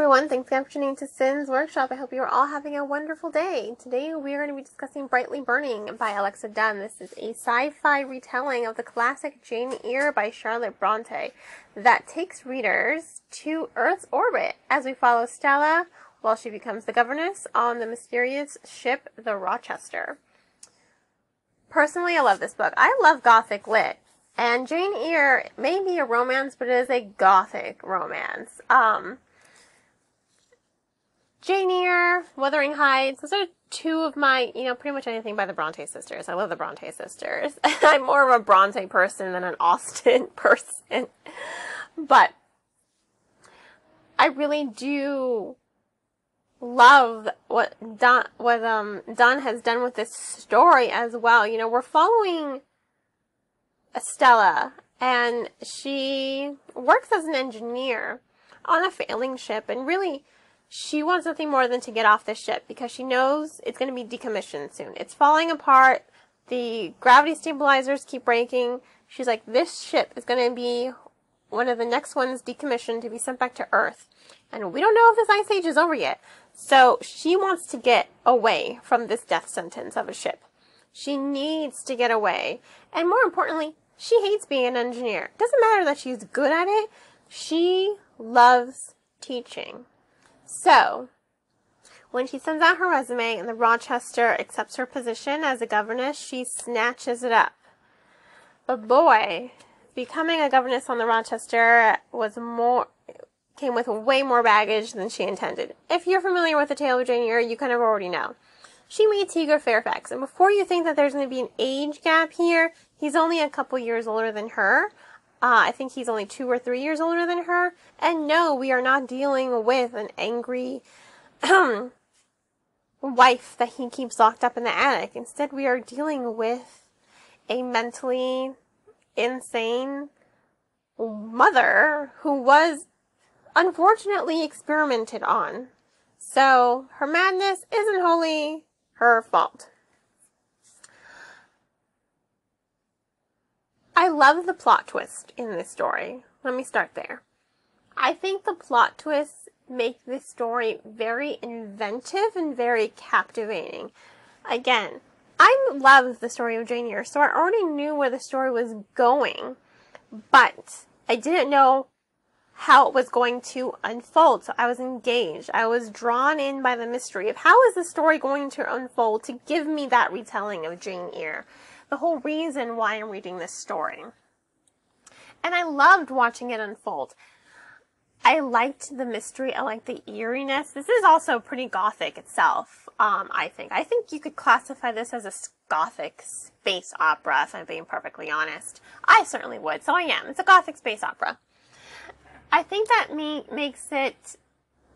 everyone, thanks again for tuning into Sin's Workshop. I hope you are all having a wonderful day. Today we are going to be discussing Brightly Burning by Alexa Donne. This is a sci-fi retelling of the classic Jane Eyre by Charlotte Bronte that takes readers to Earth's orbit as we follow Stella while she becomes the governess on the mysterious ship the Rochester. Personally, I love this book. I love Gothic lit. And Jane Eyre may be a romance, but it is a Gothic romance. Jane Eyre, Wuthering Heights, those are two of my, pretty much anything by the Bronte sisters. I love the Bronte sisters. I'm more of a Bronte person than an Austen person. But I really do love what Donne has done with this story as well. We're following Stella, and she works as an engineer on a failing ship, and really she wants nothing more than to get off this ship because she knows it's going to be decommissioned soon. It's falling apart. The gravity stabilizers keep breaking. She's like, this ship is going to be one of the next ones decommissioned to be sent back to Earth. And we don't know if this ice age is over yet. So she wants to get away from this death sentence of a ship. She needs to get away. And more importantly, she hates being an engineer. It doesn't matter that she's good at it. She loves teaching. So, when she sends out her resume and the Rochester accepts her position as a governess, she snatches it up. But boy, becoming a governess on the Rochester came with way more baggage than she intended. If you're familiar with the tale of Jane Eyre, you kind of already know. She meets Hugo Fairfax, and before you think that there's going to be an age gap here, he's only a couple years older than her. I think he's only 2 or 3 years older than her. And no, we are not dealing with an angry wife that he keeps locked up in the attic. Instead, we are dealing with a mentally insane mother who was unfortunately experimented on. So her madness isn't wholly her fault. I love the plot twist in this story. Let me start there. I think the plot twists make this story very inventive and very captivating. Again, I love the story of Jane Eyre, so I already knew where the story was going, but I didn't know how it was going to unfold, so I was engaged. I was drawn in by the mystery of how is the story going to unfold to give me that retelling of Jane Eyre. The whole reason why I'm reading this story. And I loved watching it unfold. I liked the mystery. I liked the eeriness. This is also pretty Gothic itself, I think. I think you could classify this as a Gothic space opera, if I'm being perfectly honest. I certainly would, so I am. It's a Gothic space opera. I think that makes it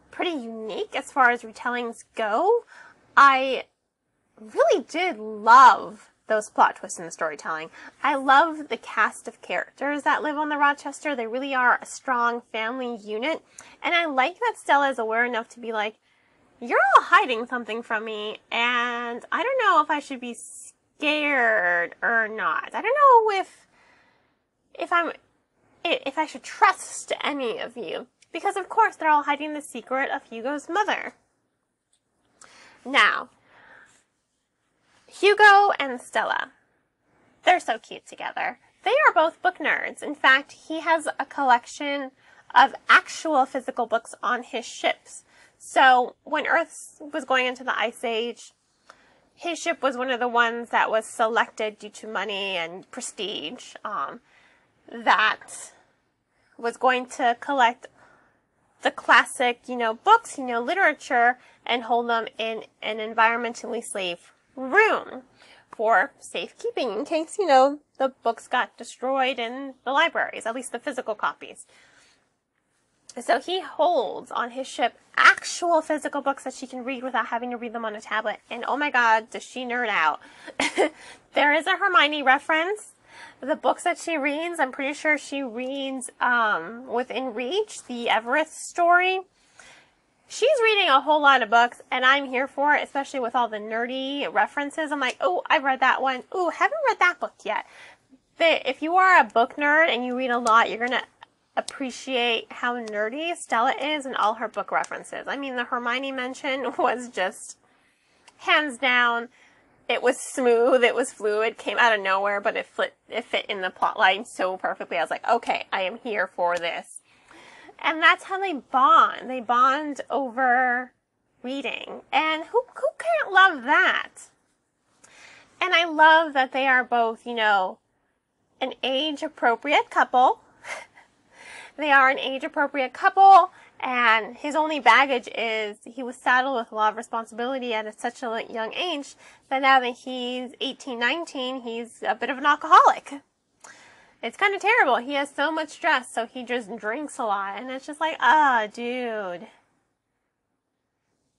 pretty unique as far as retellings go. I really did love those plot twists in the storytelling. I love the cast of characters that live on the Rochester. They really are a strong family unit. And I like that Stella is aware enough to be like, you're all hiding something from me, and I don't know if I should be scared or not. I don't know if I should trust any of you. Because of course they're all hiding the secret of Hugo's mother. Now, Hugo and Stella, they're so cute together. They are both book nerds. In fact, he has a collection of actual physical books on his ships. So when Earth was going into the Ice Age, his ship was one of the ones that was selected due to money and prestige, that was going to collect the classic, books, literature, and hold them in an environmentally safe room for safekeeping in case, the books got destroyed in the libraries, at least the physical copies. So he holds on his ship actual physical books that she can read without having to read them on a tablet. And oh my god, does she nerd out. There is a Hermione reference. The books that she reads, I'm pretty sure she reads Within Reach, the Everest story. She's reading a whole lot of books, and I'm here for it, especially with all the nerdy references. I'm like, oh, I've read that one. Oh, haven't read that book yet. But if you are a book nerd and you read a lot, you're going to appreciate how nerdy Stella is and all her book references. I mean, the Hermione mention was just hands down. It was smooth, it was fluid, came out of nowhere, but it fit in the plot line so perfectly. I was like, okay, I am here for this. And that's how they bond. They bond over reading. And who can't love that? And I love that they are both, you know, an age-appropriate couple. They are an age-appropriate couple, and his only baggage is he was saddled with a lot of responsibility at such a young age that now that he's 18, 19, he's a bit of an alcoholic. It's kind of terrible. He has so much stress, so he just drinks a lot, and it's just like, dude,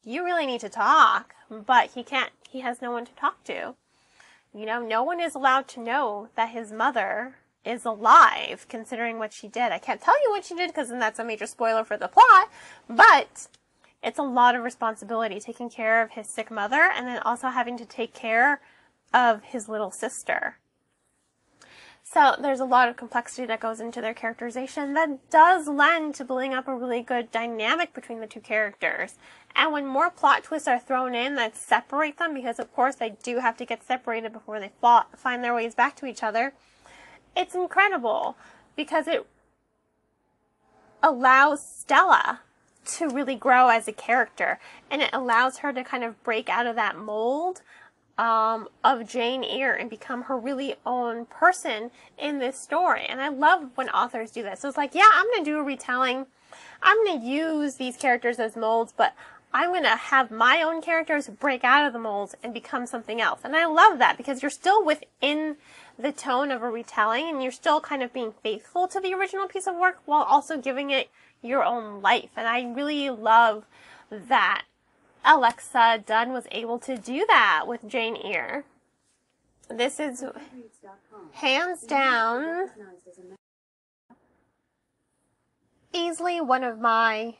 you really need to talk, but he can't. He has no one to talk to. You know, no one is allowed to know that his mother is alive, considering what she did. I can't tell you what she did because then that's a major spoiler for the plot, but it's a lot of responsibility taking care of his sick mother and then also having to take care of his little sister. So there's a lot of complexity that goes into their characterization that does lend to building up a really good dynamic between the two characters. And when more plot twists are thrown in that separate them, because of course they do have to get separated before they find their ways back to each other, it's incredible because it allows Stella to really grow as a character, and it allows her to kind of break out of that mold of Jane Eyre and become her really own person in this story. And I love when authors do that. So it's like, yeah, I'm going to do a retelling. I'm going to use these characters as molds, but I'm going to have my own characters break out of the molds and become something else. And I love that because you're still within the tone of a retelling and you're still kind of being faithful to the original piece of work while also giving it your own life. And I really love that Alexa Donne was able to do that with Jane Eyre. This is hands down easily one of my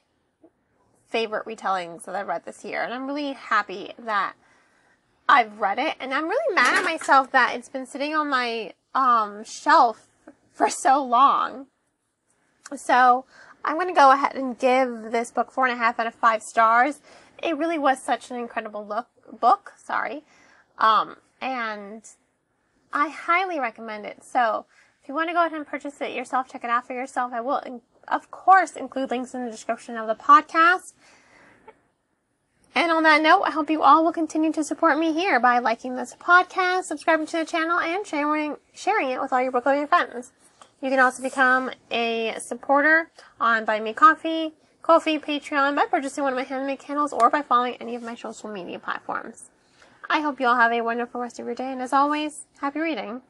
favorite retellings that I've read this year, and I'm really happy that I've read it, and I'm really mad at myself that it's been sitting on my shelf for so long. So I'm going to go ahead and give this book 4.5 out of 5 stars. It really was such an incredible book, and I highly recommend it. So if you want to go ahead and purchase it yourself, check it out for yourself, I will, of course, include links in the description of the podcast. And on that note, I hope you all will continue to support me here by liking this podcast, subscribing to the channel, and sharing it with all your book loving friends. You can also become a supporter on Buy Me Coffee, Ko-fi, Patreon, by purchasing one of my handmade candles, or by following any of my social media platforms. I hope you all have a wonderful rest of your day, and as always, happy reading.